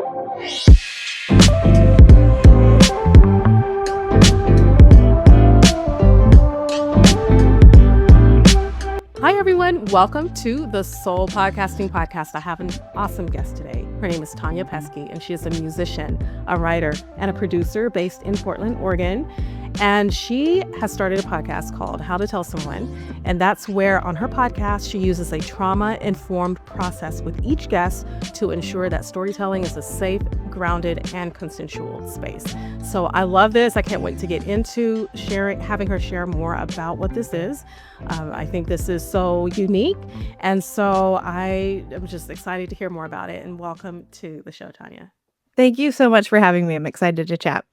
Hi, everyone. Welcome to the Soul Podcasting Podcast. I have an awesome guest today. Her name is Tonya Pieske, and she is a musician, a writer, and a producer based in Portland, Oregon. And she has started a podcast called How to Tell Someone. And that's where on her podcast, she uses a trauma-informed process with each guest to ensure that storytelling is a safe, grounded, and consensual space. So I love this. I can't wait to get into having her share more about what this is. I think this is so unique. And so I am just excited to hear more about it. And welcome to the show, Tonya. Thank you so much for having me. I'm excited to chat.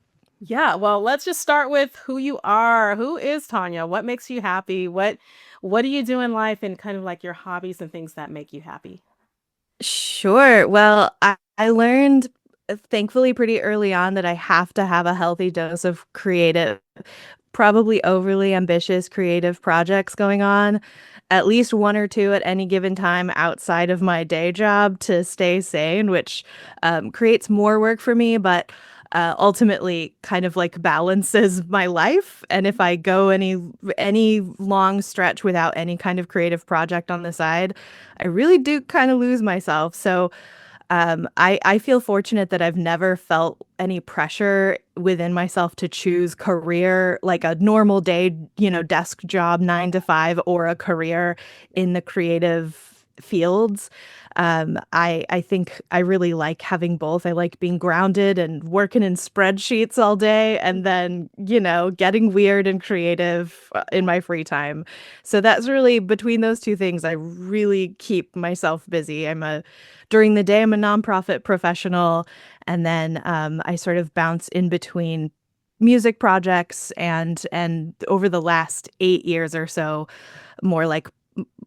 Yeah, well, let's just start with who you are. Who is Tonya? What makes you happy? What do you do in life, and kind of like your hobbies and things that make you happy? Sure. Well, I learned, thankfully, pretty early on that I have to have a healthy dose of creative, probably overly ambitious creative projects going on, at least one or two at any given time outside of my day job to stay sane, which creates more work for me, but ultimately kind of like balances my life. And if I go any long stretch without any kind of creative project on the side, I really do kind of lose myself. So I feel fortunate that I've never felt any pressure within myself to choose career, like a normal day, desk job, 9 to 5, or a career in the creative fields. I think I really like having both. I like being grounded and working in spreadsheets all day, and then, getting weird and creative in my free time. So that's really between those two things, I really keep myself busy. During the day, I'm a nonprofit professional, and then I sort of bounce in between music projects and over the last 8 years or so, more like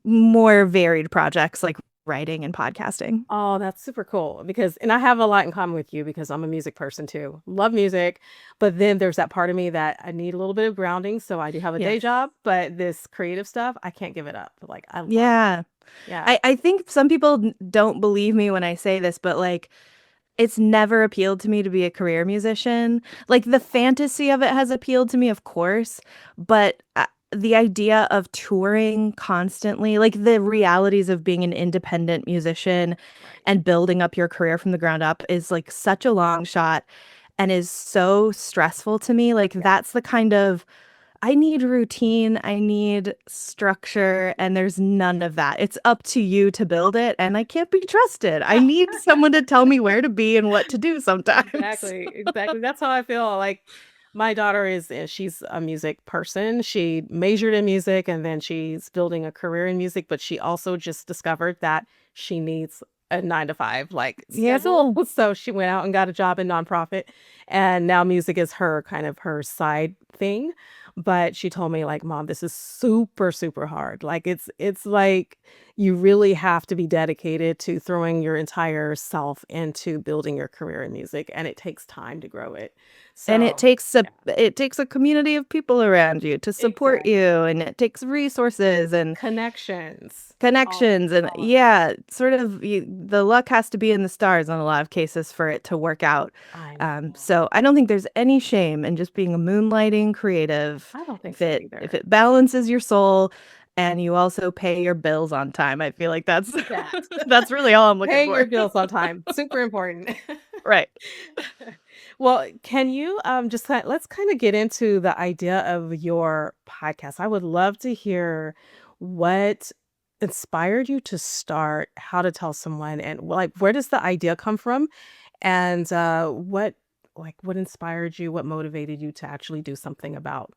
more varied projects like writing and podcasting. Oh, that's super cool and I have a lot in common with you because I'm a music person too. Love music, but then there's that part of me that I need a little bit of grounding. So I do have a day Yes. job, but this creative stuff, I can't give it up. Like I love it. Yeah. Yeah. I think some people don't believe me when I say this, but like it's never appealed to me to be a career musician. Like the fantasy of it has appealed to me, of course, but the idea of touring constantly, like the realities of being an independent musician Right. and building up your career from the ground up is like such a long shot and is so stressful to me. Like Yeah. that's the kind of I need routine, I need structure, and there's none of that. It's up to you to build it, and I can't be trusted. I need someone to tell me where to be and what to do sometimes. Exactly. Exactly. That's how I feel. Like my daughter she's a music person. She majored in music and then she's building a career in music, but she also just discovered that she needs a 9 to 5 like Yeah. schedule. So she went out and got a job in nonprofit, and now music is her kind of her side thing. But she told me like, Mom, this is super, super hard. Like it's like you really have to be dedicated to throwing your entire self into building your career in music, and it takes time to grow it. And So yeah, it takes a community of people around you to support exactly. you, and it takes resources and Connections. connections, and All of it. yeah, sort of the luck has to be in the stars in a lot of cases for it to work out. I know. So I don't think there's any shame in just being a moonlighting creative I don't think if so it either. balances your soul and you also pay your bills on time. I feel like that's That. that's really all I'm looking Paying your for. bills on time. Super important. Right. Well, can you let's kind of get into the idea of your podcast. I would love to hear what inspired you to start How to Tell Someone, and like where does the idea come from, and what inspired you, what motivated you to actually do something about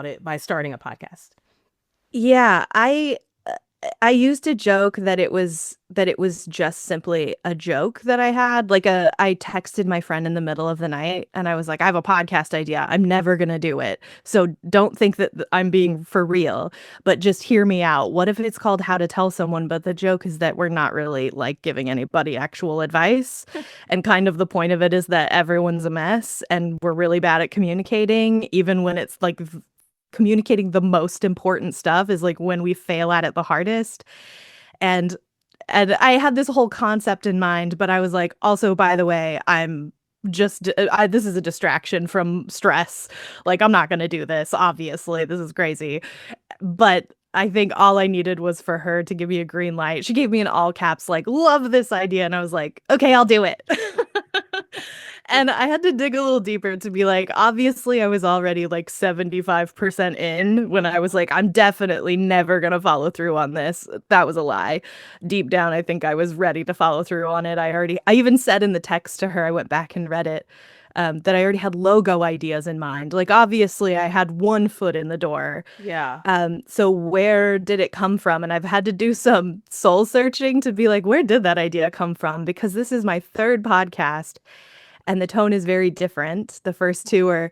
it by starting a podcast? Yeah, I used to joke that it was just simply a joke that I had. I texted my friend in the middle of the night and I was like, I have a podcast idea. I'm never gonna do it. So don't think that I'm being for real, but just hear me out. What if it's called How to Tell Someone, but the joke is that we're not really like giving anybody actual advice. And kind of the point of it is that everyone's a mess and we're really bad at communicating, even when it's like communicating the most important stuff is like when we fail at it the hardest. And And I had this whole concept in mind, but I was like, also, by the way, this is a distraction from stress. Like, I'm not going to do this. Obviously, this is crazy. But I think all I needed was for her to give me a green light. She gave me an all caps, like, love this idea. And I was like, okay, I'll do it. And I had to dig a little deeper to be like, obviously, I was already like 75% in when I was like, I'm definitely never going to follow through on this. That was a lie. Deep down, I think I was ready to follow through on it. I even said in the text to her, I went back and read it, that I already had logo ideas in mind. Like, obviously, I had one foot in the door. Yeah. So where did it come from? And I've had to do some soul searching to be like, where did that idea come from? Because this is my third podcast and the tone is very different. The first two are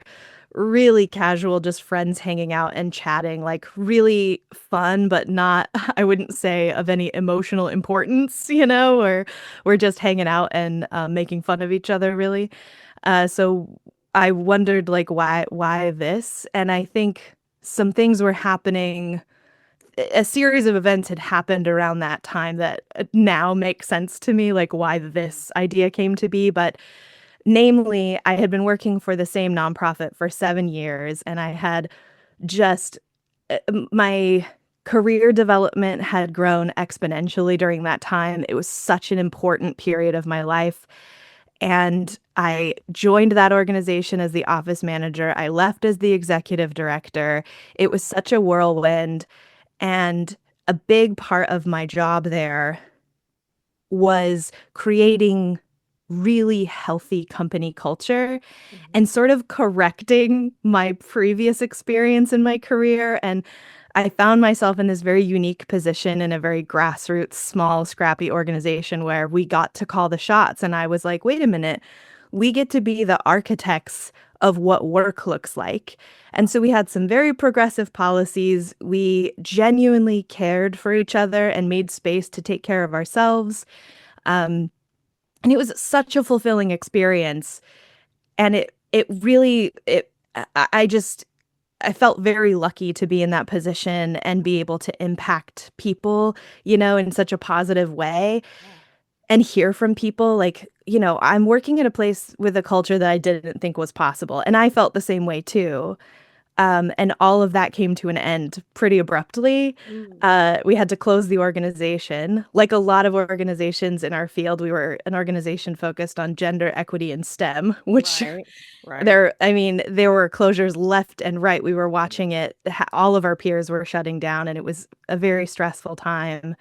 really casual, just friends hanging out and chatting, like really fun, but not, I wouldn't say of any emotional importance, or we're just hanging out and making fun of each other, really. So I wondered, like, why this? And I think some things were happening. A series of events had happened around that time that now make sense to me, like why this idea came to be. But namely, I had been working for the same nonprofit for 7 years, and I had just my career development had grown exponentially during that time. It was such an important period of my life. And I joined that organization as the office manager. I left as the executive director. It was such a whirlwind. And a big part of my job there was creating really healthy company culture Mhm. and sort of correcting my previous experience in my career. And I found myself in this very unique position in a very grassroots, small, scrappy organization where we got to call the shots. And I was like, wait a minute, we get to be the architects of what work looks like. And so we had some very progressive policies. We genuinely cared for each other and made space to take care of ourselves. Um, and it was such a fulfilling experience. And it really it I just I felt very lucky to be in that position and be able to impact people, in such a positive way Yeah. and hear from people. Like, I'm working in a place with a culture that I didn't think was possible. And I felt the same way too. And all of that came to an end pretty abruptly. Mm. We had to close the organization. Like a lot of organizations in our field, we were an organization focused on gender equity and STEM, which Right. Right. I mean, there were closures left and right. We were watching it. All of our peers were shutting down, and it was a very stressful time.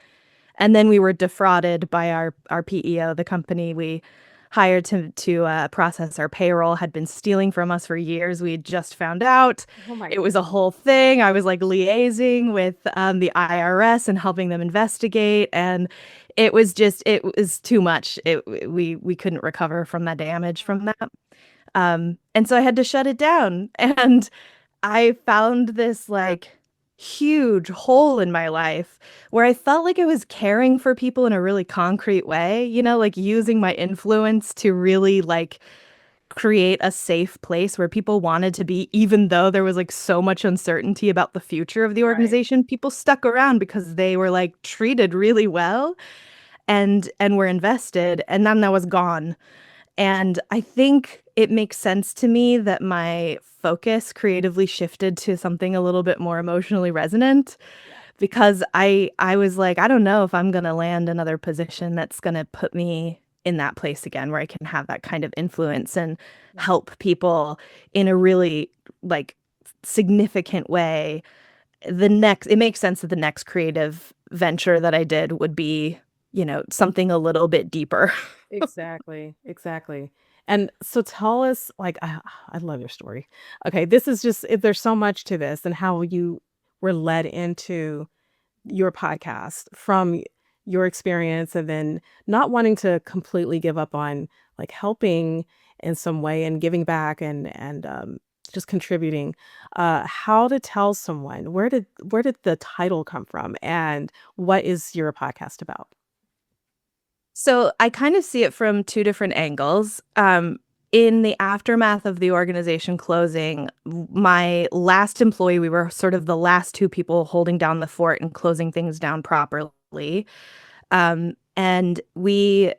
And then we were defrauded by our PEO, the company we hired to process our payroll, had been stealing from us for years. We had just found out. Oh my It was a goodness. whole thing. I was like liaising with the IRS and helping them investigate, and it was too much. We couldn't recover from the damage from that. And so I had to shut it down. And I found this like huge hole in my life where I felt like I was caring for people in a really concrete way, like using my influence to really like create a safe place where people wanted to be, even though there was like so much uncertainty about the future of the Right. organization. People stuck around because they were like treated really well and were invested, and then that was gone. And I think it makes sense to me that my focus creatively shifted to something a little bit more emotionally resonant Yeah. because I was like, I don't know if I'm going to land another position that's going to put me in that place again where I can have that kind of influence and Yeah. help people in a really like significant way. It makes sense that the next creative venture that I did would be, something a little bit deeper. Exactly. Exactly. And so tell us, like, I love your story. Okay, this is just there's so much to this, and how you were led into your podcast from your experience, and then not wanting to completely give up on like helping in some way and giving back and just contributing. How to tell someone, where did the title come from, and what is your podcast about? So I kind of see it from two different angles. In the aftermath of the organization closing, my last employee, we were sort of the last two people holding down the fort and closing things down properly. And we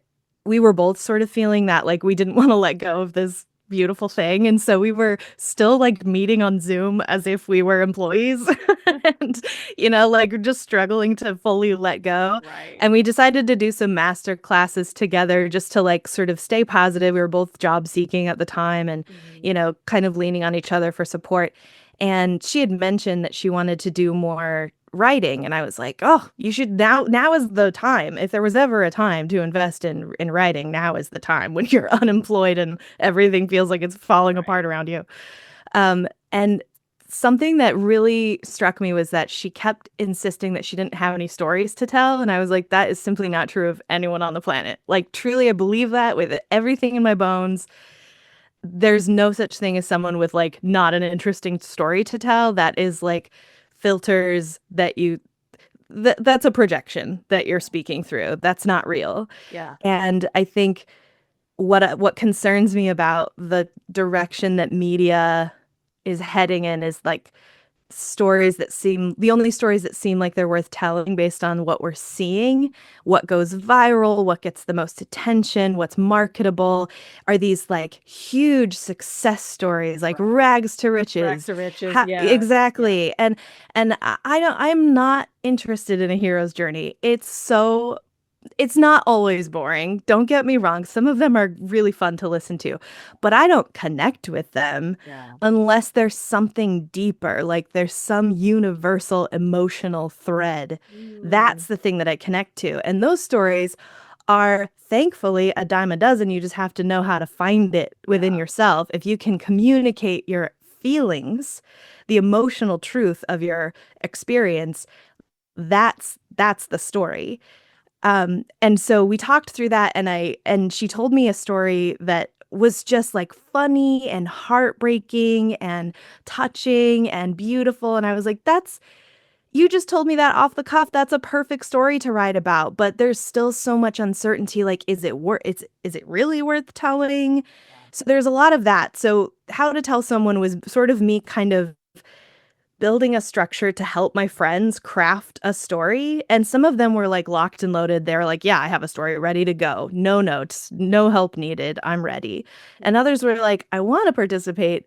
were both sort of feeling that like we didn't want to let go of this beautiful thing. And so we were still like meeting on Zoom as if we were employees and, like just struggling to fully let go. Right. And we decided to do some master classes together just to like sort of stay positive. We were both job seeking at the time and, Mhm. kind of leaning on each other for support. And she had mentioned that she wanted to do more writing, and I was like, "Oh, you should now is the time. If there was ever a time to invest in writing, now is the time when you're unemployed and everything feels like it's falling Right. apart around you." And something that really struck me was that she kept insisting that she didn't have any stories to tell, and I was like, "That is simply not true of anyone on the planet." Like, truly, I believe that with everything in my bones. There's no such thing as someone with, like, not an interesting story to tell. That is, like, filters that that's a projection that you're speaking through. That's not real. Yeah. And I think what concerns me about the direction that media is heading in is, like, the only stories that seem like they're worth telling based on what we're seeing, what goes viral, what gets the most attention, what's marketable, are these like huge success stories, like Right. rags to Rags riches. to riches. Yeah. Yeah. Exactly. And I'm not interested in a hero's journey. It's not always boring. Don't get me wrong. Some of them are really fun to listen to, but I don't connect with them Yeah. unless there's something deeper, like there's some universal emotional thread. Mm. That's the thing that I connect to. And those stories are thankfully a dime a dozen. You just have to know how to find it within Yeah. yourself. If you can communicate your feelings, the emotional truth of your experience, that's the story. And so we talked through that, and she told me a story that was just like funny and heartbreaking and touching and beautiful. And I was like, that's you just told me that off the cuff. That's a perfect story to write about. But there's still so much uncertainty. Like, is it really worth telling? So there's a lot of that. So how to tell someone was sort of me kind of building a structure to help my friends craft a story. And some of them were like locked and loaded. They were like, yeah, I have a story ready to go. No notes, no help needed. I'm ready. And others were like, I want to participate,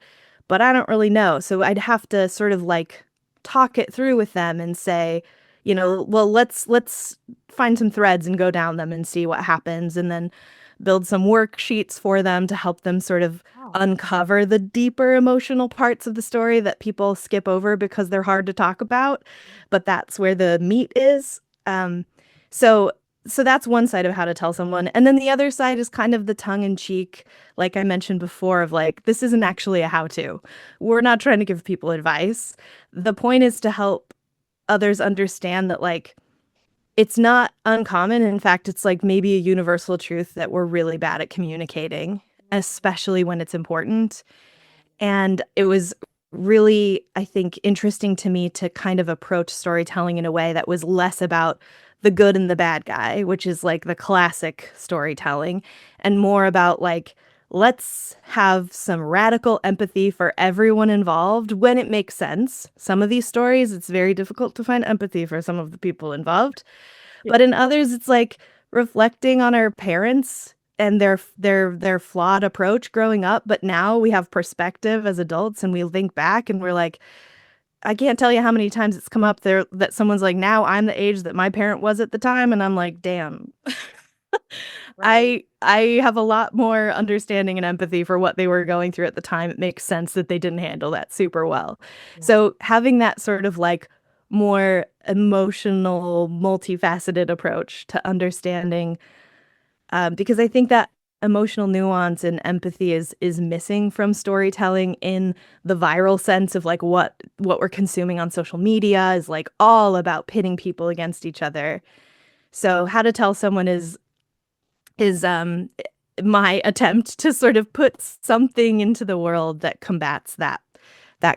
but I don't really know. So I'd have to sort of like talk it through with them and say, well, let's find some threads and go down them and see what happens. And then build some worksheets for them to help them sort of Oh. uncover the deeper emotional parts of the story that people skip over because they're hard to talk about, but that's where the meat is. So so that's one side of how to tell someone. And then the other side is kind of the tongue in cheek, like I mentioned before, of like, this isn't actually a how to. We're not trying to give people advice. The point is to help others understand that, like, it's not uncommon. In fact, it's like maybe a universal truth that we're really bad at communicating, especially when it's important. And it was really, I think, interesting to me to kind of approach storytelling in a way that was less about the good and the bad guy, which is like the classic storytelling, and more about like, let's have some radical empathy for everyone involved when it makes sense. Some of these stories, it's very difficult to find empathy for some of the people involved. Yeah. But in others, it's like reflecting on our parents and their flawed approach growing up, but now we have perspective as adults and we think back and we're like, I can't tell you how many times it's come up there that someone's like, "Now I'm the age that my parent was at the time," and I'm like, "Damn." Right. I have a lot more understanding and empathy for what they were going through at the time. It makes sense that they didn't handle that super well. Yeah. So having that sort of like more emotional, multifaceted approach to understanding, because I think that emotional nuance and empathy is missing from storytelling in the viral sense of like what we're consuming on social media is like all about pitting people against each other. So how to tell someone is my attempt to sort of put something into the world that combats that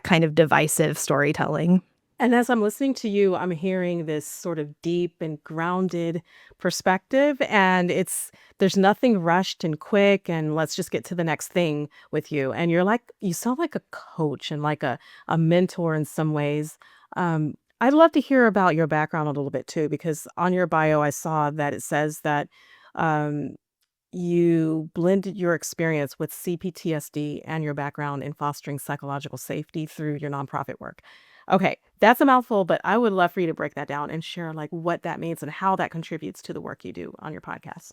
kind of divisive storytelling. And as I'm listening to you, I'm hearing this sort of deep and grounded perspective. And there's nothing rushed and quick, and let's just get to the next thing with you. And you sound like a coach and like a mentor in some ways. I'd love to hear about your background a little bit too, because on your bio, I saw that it says that um, you blended your experience with CPTSD and your background in fostering psychological safety through your nonprofit work. Okay, that's a mouthful, but I would love for you to break that down and share like what that means and how that contributes to the work you do on your podcast.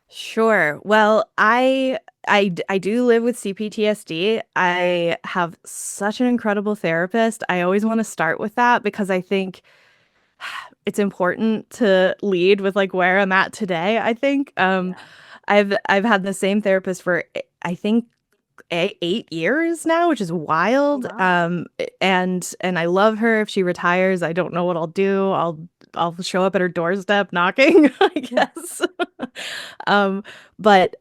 Sure. Well, I do live with CPTSD. I have such an incredible therapist. I always want to start with that because I think it's important to lead with like where I'm at today, I think. Yeah. I've had the same therapist for I think 8 years now, which is Oh, wild. wow. And I love her. If she retires, I don't know what I'll do. I'll show up at her doorstep knocking, I guess. um, but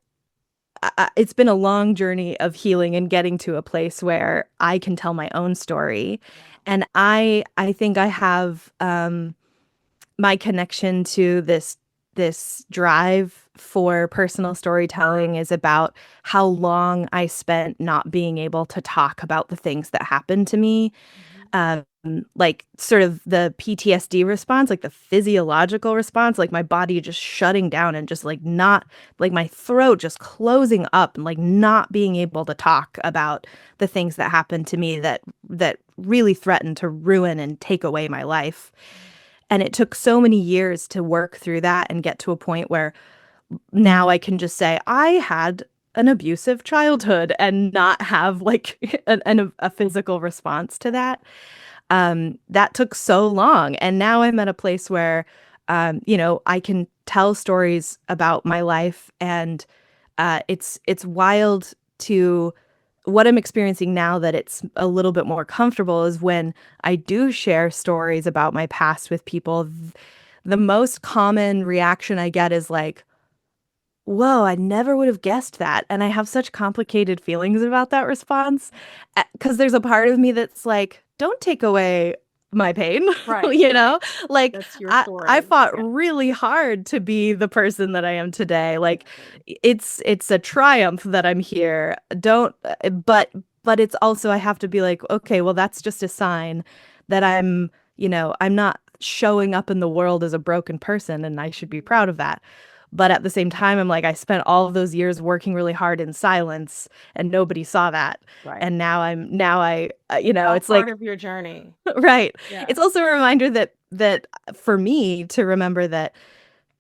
it's been a long journey of healing and getting to a place where I can tell my own story. Yeah. And I think I have my connection to this drive for personal storytelling is about how long I spent not being able to talk about the things that happened to me. Mhm. Um, like sort of the PTSD response, like the physiological response, like my body just shutting down and just like not like my throat just closing up and like not being able to talk about the things that happened to me that really threatened to ruin and take away my life. And it took so many years to work through that and get to a point where now I can just say, I had an abusive childhood and not have like a physical response to that. That took so long. And now I'm at a place where, I can tell stories about my life and it's wild to what I'm experiencing now that it's a little bit more comfortable is when I do share stories about my past with people. The most common reaction I get is like, whoa, I never would have guessed that. And I have such complicated feelings about that response because there's a part of me that's like, don't take away my pain, Right, you right. know? Like That's your I story. fought Yeah, really hard to be the person that I am today. Like exactly. it's a triumph that I'm here. Don't but it's also I have to be like, okay, well that's just a sign that I'm not showing up in the world as a broken person and I should be Mhm. proud of that. But at the same time, I'm like, I spent all of those years working really hard in silence and nobody saw that. Right. And now All it's part like, of your journey. right. Yeah. It's also a reminder that for me to remember that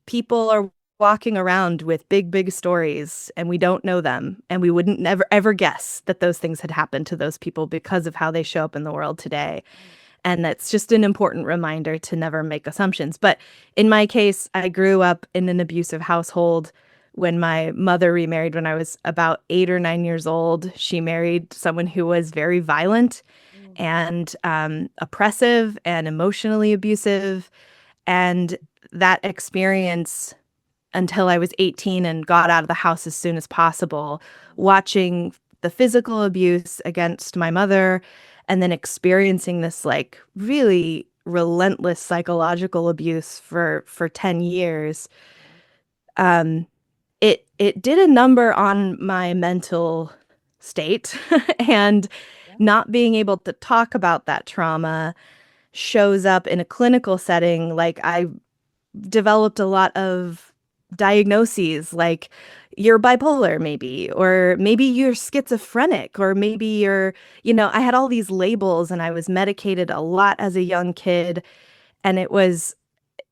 people are walking around with big, big stories and we don't know them. And we wouldn't never ever guess that those things had happened to those people because of how they show up in the world today. Right. And that's just an important reminder to never make assumptions. But in my case, I grew up in an abusive household. When my mother remarried when I was about 8 or 9 years old, she married someone who was very violent Mm. and oppressive and emotionally abusive. And that experience until I was 18 and got out of the house as soon as possible, watching the physical abuse against my mother and then experiencing this like really relentless psychological abuse for 10 years. Yeah. Um it did a number on my mental state and Yeah. not being able to talk about that trauma shows up in a clinical setting. Like I developed a lot of diagnoses like you're bipolar maybe or maybe you're schizophrenic or maybe I had all these labels and I was medicated a lot as a young kid and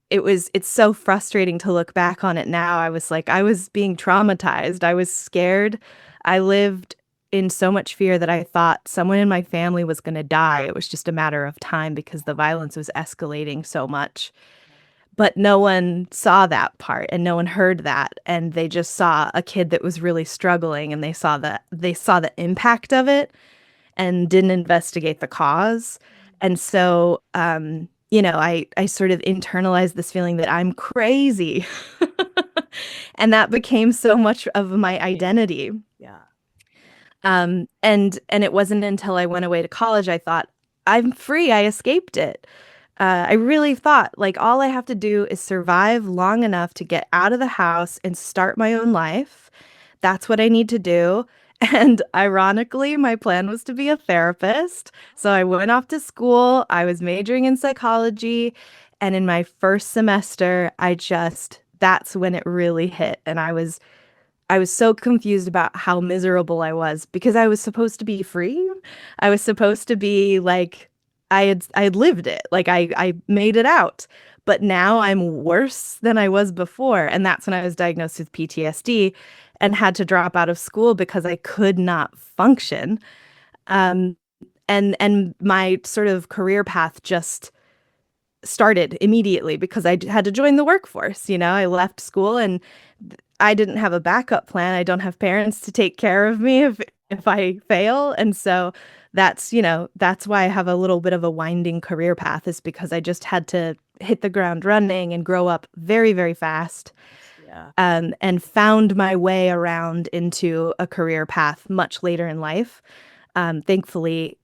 it's so frustrating to look back on it now. I was like I was being traumatized. I was scared. I lived in so much fear that I thought someone in my family was going to die. It was just a matter of time because the violence was escalating so much, but no one saw that part and no one heard that and they just saw a kid that was really struggling and they saw the impact of it and didn't investigate the cause. And so I sort of internalized this feeling that I'm crazy. And that became so much of my Right. identity. Yeah. Yeah. And it wasn't until I went away to college I thought I'm free. I escaped it. I really thought like all I have to do is survive long enough to get out of the house and start my own life. That's what I need to do. And ironically, my plan was to be a therapist. So I went off to school. I was majoring in psychology. And in my first semester, that's when it really hit. And I was so confused about how miserable I was because I was supposed to be free. I was supposed to be like I had lived it. Like I made it out. But now I'm worse than I was before. And that's when I was diagnosed with PTSD and had to drop out of school because I could not function. Um, and my sort of career path just started immediately because had to join the workforce. I left school and I didn't have a backup plan. I don't have parents to take care of me if I fail. And so that's why I have a little bit of a winding career path is because I just had to hit the ground running and grow up very, very fast. Yeah. And found my way around into a career path much later in life. Thankfully,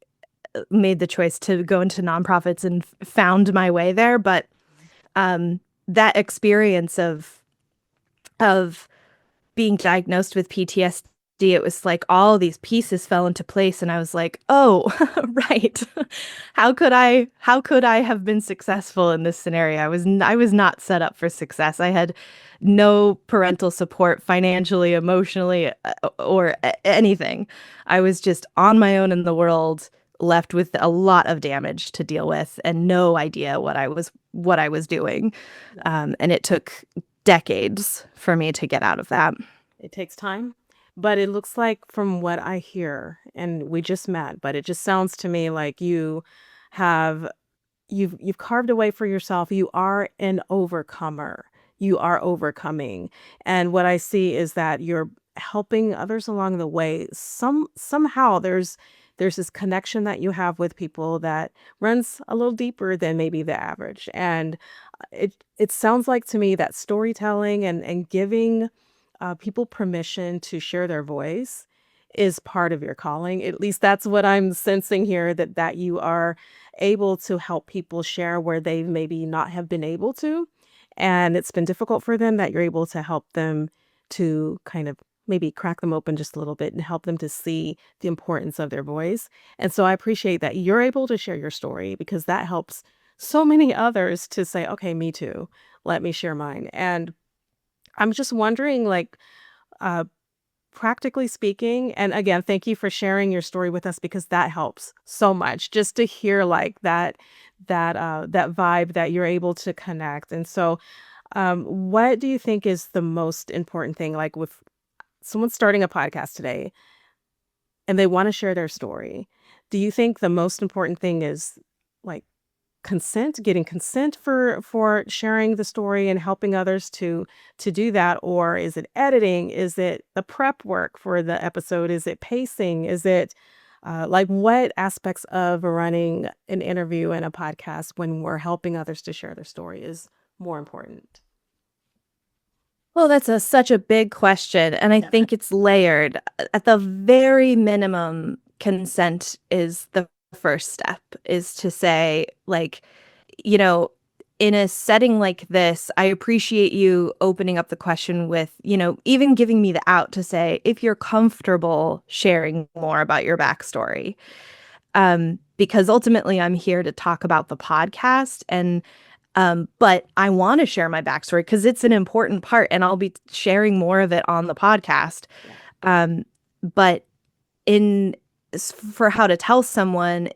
made the choice to go into nonprofits and found my way there. But that experience of being diagnosed with PTSD, it was like all these pieces fell into place and I was like, "Oh, right. How could I have been successful in this scenario? I was not set up for success. I had no parental support financially, emotionally, or anything. I was just on my own in the world, left with a lot of damage to deal with and no idea what I was doing. Yeah. And it took decades for me to get out of that. It takes time, but it looks like from what I hear, and we just met, but it just sounds to me like have you've carved a way for yourself. You are an overcomer. You are overcoming. And what I see is that you're helping others along the way. Somehow there's this connection that you have with people that runs a little deeper than maybe the average. And it sounds like to me that storytelling and giving people permission to share their voice is part of your calling. At least that's what I'm sensing here, that you are able to help people share where they maybe not have been able to. And it's been difficult for them, that you're able to help them to kind of maybe crack them open just a little bit and help them to see the importance of their voice. And so I appreciate that you're able to share your story because that helps so many others to say, okay, me too. Let me share mine. And I'm just wondering, like, uh, practically speaking, and again, thank you for sharing your story with us because that helps so much just to hear like that vibe that you're able to connect. And so, what do you think is the most important thing? Like, with someone starting a podcast today and they want to share their story, do you think the most important thing is like getting consent for sharing the story and helping others to do that? Or is it editing? Is it the prep work for the episode? Is it pacing? Is it like what aspects of running an interview and a podcast when we're helping others to share their story is more important? Well, that's such a big question, and I Yeah. think it's layered. At the very minimum, consent is the first step, is to say, like, you know, in a setting like this, I appreciate you opening up the question with, even giving me the out to say, if you're comfortable sharing more about your backstory. Because ultimately I'm here to talk about the podcast but I want to share my backstory because it's an important part and I'll be sharing more of it on the podcast. Yeah. But in for how to tell someone,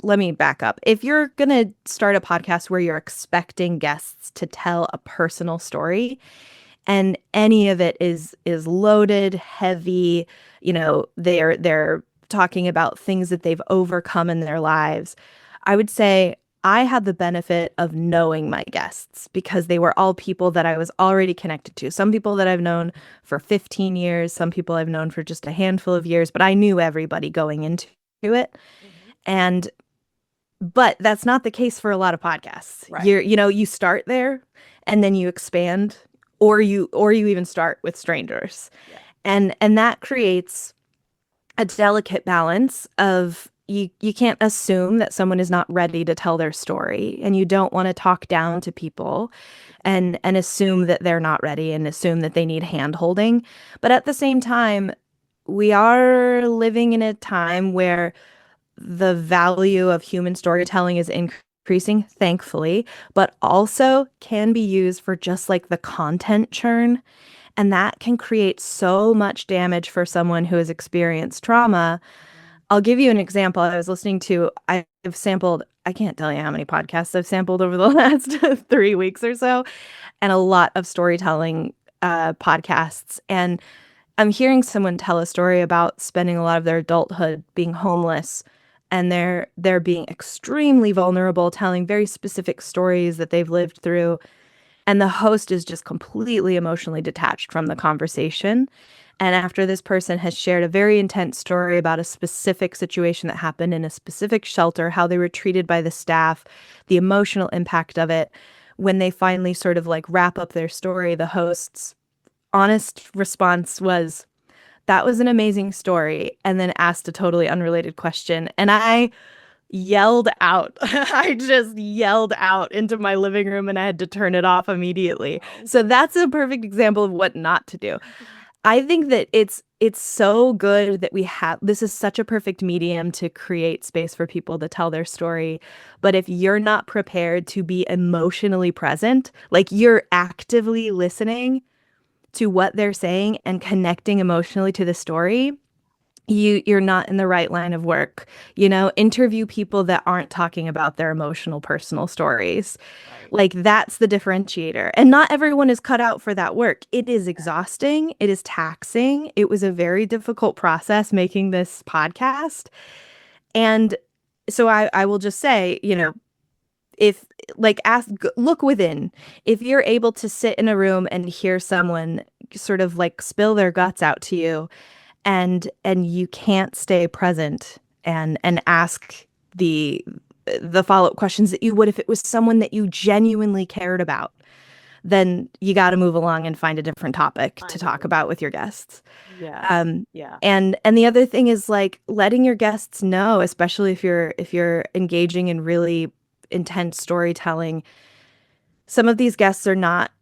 let me back up. If you're going to start a podcast where you're expecting guests to tell a personal story and any of it is loaded, heavy, they're talking about things that they've overcome in their lives, I would say I had the benefit of knowing my guests because they were all people that I was already connected to. Some people that I've known for 15 years, some people I've known for just a handful of years, but I knew everybody going into it. Mhm. And but that's not the case for a lot of podcasts. Right. You start there and then you expand, or you even start with strangers. Yeah. And that creates a delicate balance of you can't assume that someone is not ready to tell their story, and you don't want to talk down to people and assume that they're not ready and assume that they need hand holding. But at the same time, we are living in a time where the value of human storytelling is increasing, thankfully, but also can be used for just like the content churn. And that can create so much damage for someone who has experienced trauma. I'll give you an example. I've sampled, I can't tell you how many podcasts I've sampled over the last 3 weeks or so, and a lot of storytelling podcasts. And I'm hearing someone tell a story about spending a lot of their adulthood being homeless, and they're being extremely vulnerable, telling very specific stories that they've lived through, and the host is just completely emotionally detached from the conversation. And after this person has shared a very intense story about a specific situation that happened in a specific shelter, how they were treated by the staff, the emotional impact of it, when they finally sort of like wrap up their story, the host's honest response was, "That was an amazing story," and then asked a totally unrelated question. And I yelled out. I just yelled out into my living room and I had to turn it off immediately. Wow. So that's a perfect example of what not to do. I think that it's so good that we have this is such a perfect medium to create space for people to tell their story. But if you're not prepared to be emotionally present, like you're actively listening to what they're saying and connecting emotionally to the story, you're not in the right line of work. Interview people that aren't talking about their emotional personal stories. Right. Like that's the differentiator. And not everyone is cut out for that work. It is Yeah. exhausting, it is taxing. It was a very difficult process making this podcast. And so I will just say, if like look within. If you're able to sit in a room and hear someone sort of like spill their guts out to you, and you can't stay present and ask the follow-up questions that you would if it was someone that you genuinely cared about, then you got to move along and find a different topic to Find a talk different about with your topic. guests. Yes. um Yeah. and the other thing is like letting your guests know, especially if you're engaging in really intense storytelling. Some of these guests are not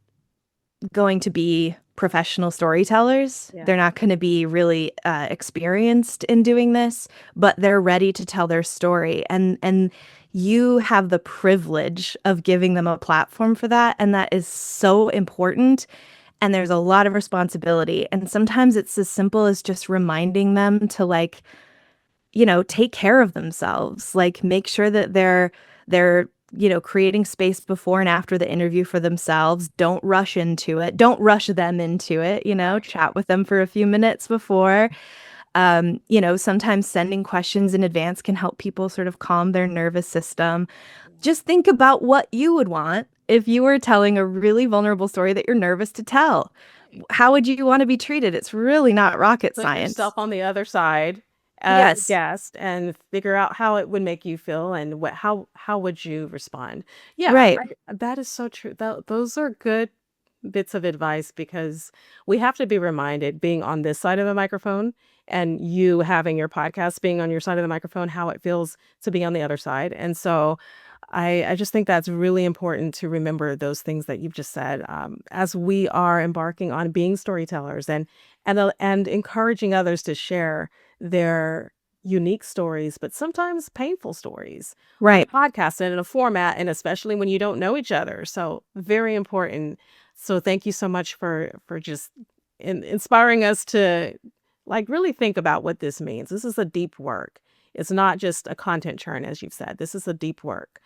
going to be professional storytellers. Yeah. They're not going to be really experienced in doing this, but they're ready to tell their story. And you have the privilege of giving them a platform for that, and that is so important. And there's a lot of responsibility. And sometimes it's as simple as just reminding them to like take care of themselves, like make sure that they're creating space before and after the interview for themselves. Don't rush into it. Don't rush them into it, Right. chat with them for a few minutes before. Sometimes sending questions in advance can help people sort of calm their nervous system. Just think about what you would want if you were telling a really vulnerable story that you're nervous to tell. Right. How would you want to be treated? It's really not rocket Put science. yourself on the other side as a Yes. guest and figure out how it would make you feel and how would you respond. Yeah, Right. that is so true. Those are good bits of advice because we have to be reminded, being on this side of the microphone and you having your podcast being on your side of the microphone, how it feels to be on the other side. And so I just think that's really important to remember those things that you've just said, as we are embarking on being storytellers and encouraging others to share their unique stories, but sometimes painful stories on a Right. podcast and in a format, and especially when you don't know each other. So very important. So thank you so much for just inspiring us to like really think about what this means. This is a deep work. It's not just a content churn, as you've said. This is a deep work.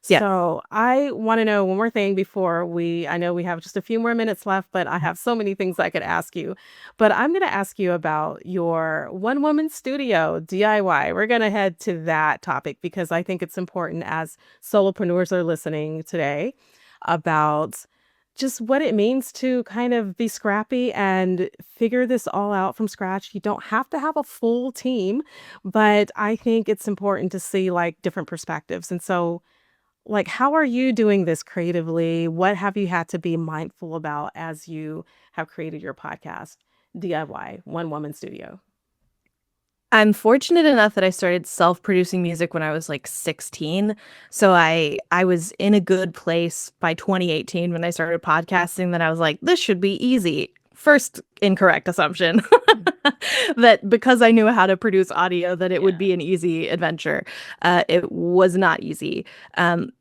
Yes. So I want to know one more thing before I know we have just a few more minutes left, but I have so many things I could ask you. But I'm going to ask you about your one woman studio DIY. We're going to head to that topic because I think it's important as solopreneurs are listening today about just what it means to kind of be scrappy and figure this all out from scratch. You don't have to have a full team, but I think it's important to see like different perspectives. And so, like, how are you doing this creatively? What have you had to be mindful about as you have created your podcast, DIY, One Woman Studio? I'm fortunate enough that I started self-producing music when I was like 16. So I was in a good place by 2018 when I started podcasting that I was like, this should be easy. first incorrect assumption that because I knew how to produce audio, that it would be an easy adventure. It was not easy.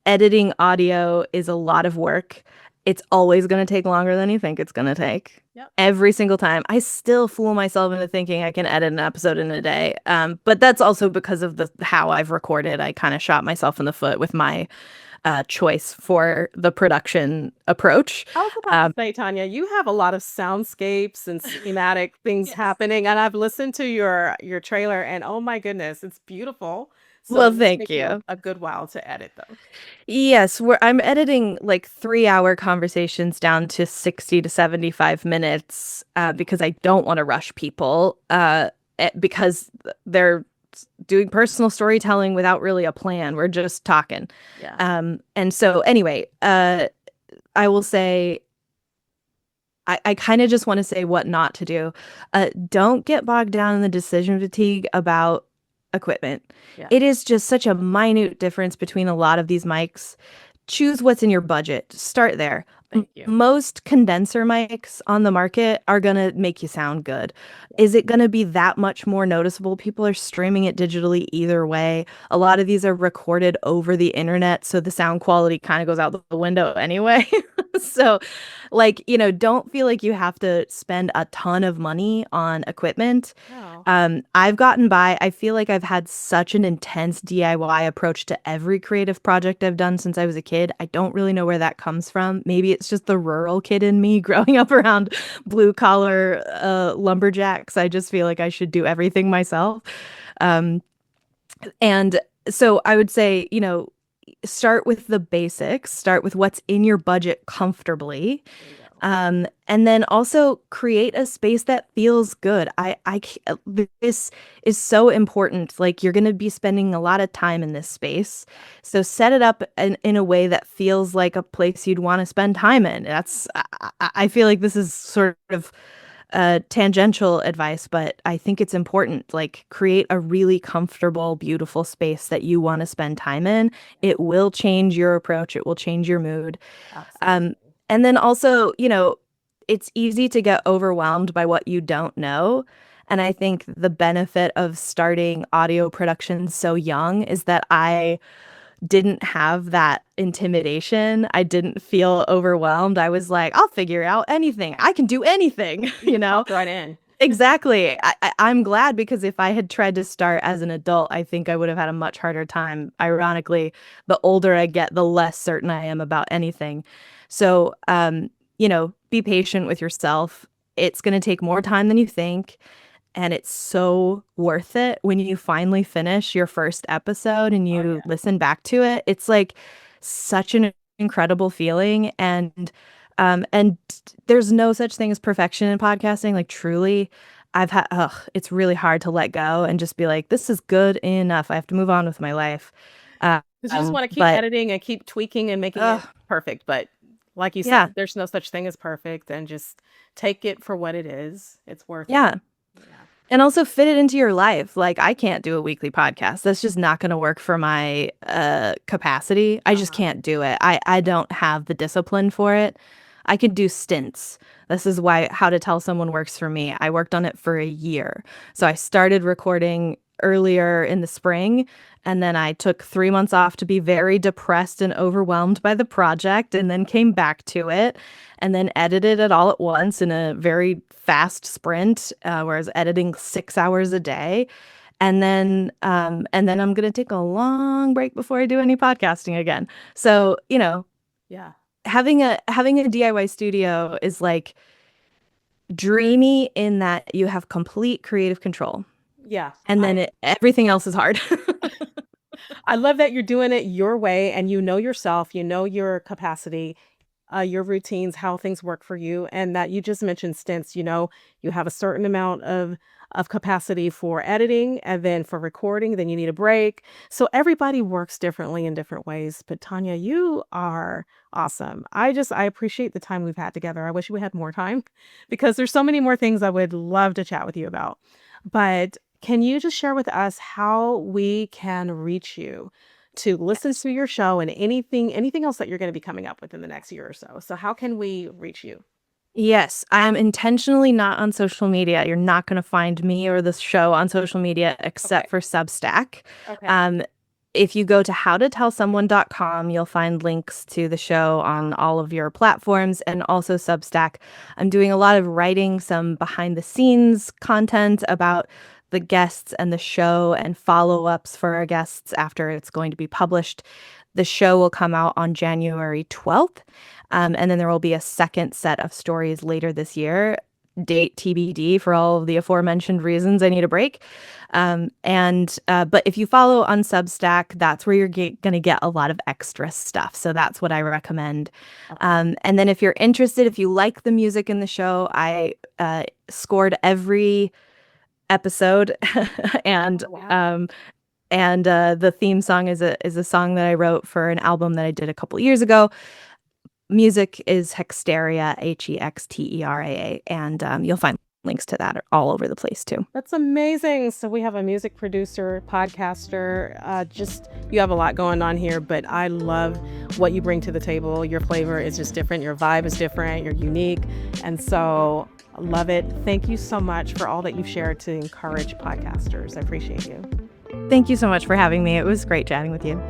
Editing audio is a lot of work. It's always going to take longer than you think it's going to take. Yep. Every single time. I still fool myself into thinking I can edit an episode in a day. But that's also because of how I've recorded. I kind of shot myself in the foot with my choice for the production approach. I was about to say, Tonya, you have a lot of soundscapes and cinematic things happening, and I've listened to your trailer, and oh my goodness, it's beautiful. So Well, it must thank take you. a good while to edit, though. Yes, I'm editing like 3-hour conversations down to 60 to 75 minutes because I don't want to rush people because they're doing personal storytelling without really a plan. We're just talking. Yeah. And so anyway, I will say I kind of just want to say what not to do. Don't get bogged down in the decision fatigue about equipment. Yeah. It is just such a minute difference between a lot of these mics. Choose what's in your budget. Start there. Thank you. Most condenser mics on the market are going to make you sound good. Is it going to be that much more noticeable? People are streaming it digitally either way. A lot of these are recorded over the internet, so the sound quality kind of goes out the window anyway. So, like, don't feel like you have to spend a ton of money on equipment. Oh. I've gotten by. I feel like I've had such an intense DIY approach to every creative project I've done since I was a kid. I don't really know where that comes from. Maybe it's just the rural kid in me growing up around blue collar lumberjacks. I just feel like I should do everything myself. And so I would say, start with the basics, start with what's in your budget comfortably. And then also create a space that feels good. This is so important. Like, you're going to be spending a lot of time in this space. So set it up in a way that feels like a place you'd want to spend time in. I feel like this is sort of tangential advice, but I think it's important. Like, create a really comfortable, beautiful space that you want to spend time in. It will change your approach. It will change your mood. And then also, it's easy to get overwhelmed by what you don't know. And I think the benefit of starting audio production so young is that I didn't have that intimidation. I didn't feel overwhelmed. I was like, I'll figure out anything. I can do anything, Popped right in. Exactly. I'm glad, because if I had tried to start as an adult, I think I would have had a much harder time. Ironically, the older I get, the less certain I am about anything. So, be patient with yourself. It's going to take more time than you think. And it's so worth it when you finally finish your first episode and you listen back to it. It's like such an incredible feeling. And there's no such thing as perfection in podcasting. Like, truly, it's really hard to let go and just be like, this is good enough. I have to move on with my life. Because you just want to keep editing and keep tweaking and making it perfect. But like you said, there's no such thing as perfect, and just take it for what it is. It's worth it. And also fit it into your life. Like, I can't do a weekly podcast. That's just not going to work for my capacity. I just can't do it. I don't have the discipline for it. I could do stints. This is why How to Tell Someone works for me. I worked on it for a year. So I started recording earlier in the spring, and then I took 3 months off to be very depressed and overwhelmed by the project, and then came back to it, and then edited it all at once in a very fast sprint, where I was editing 6 hours a day. And then I'm going to take a long break before I do any podcasting again. So, having a DIY studio is like dreamy in that you have complete creative control. Yeah. And then everything else is hard. I love that you're doing it your way, and you know yourself, you know your capacity, your routines, how things work for you, and that you just mentioned stints. You have a certain amount of capacity for editing, and then for recording, then you need a break. So everybody works differently in different ways. But Tonya, you are awesome. I appreciate the time we've had together. I wish we had more time, because there's so many more things I would love to chat with you about. But can you just share with us how we can reach you to listen to your show and anything else that you're going to be coming up with in the next year or so? So how can we reach you? Yes, I'm intentionally not on social media. You're not going to find me or the show on social media Okay. except for Substack. Okay. Um, if you go to howtotellsomeone.com, you'll find links to the show on all of your platforms and also Substack. I'm doing a lot of writing, some behind the scenes content about the guests and the show and follow ups for our guests after it's going to be published. The show will come out on January 12th. And then there will be a second set of stories later this year. Date TBD for all of the aforementioned reasons I need a break. But if you follow on Substack, that's where you're going to get a lot of extra stuff. So that's what I recommend. And then if you're interested, if you like the music in the show, I scored every episode, and Oh, wow. um, and the theme song is a song that I wrote for an album that I did a couple years ago. Music is Hexteria, Hexteraa, and you'll find links to that all over the place too. That's amazing. So we have a music producer, podcaster, just you have a lot going on here, but I love what you bring to the table. Your flavor is just different. Your vibe is different. You're unique. And so I love it. Thank you so much for all that you've shared to encourage podcasters. I appreciate you. Thank you so much for having me. It was great chatting with you.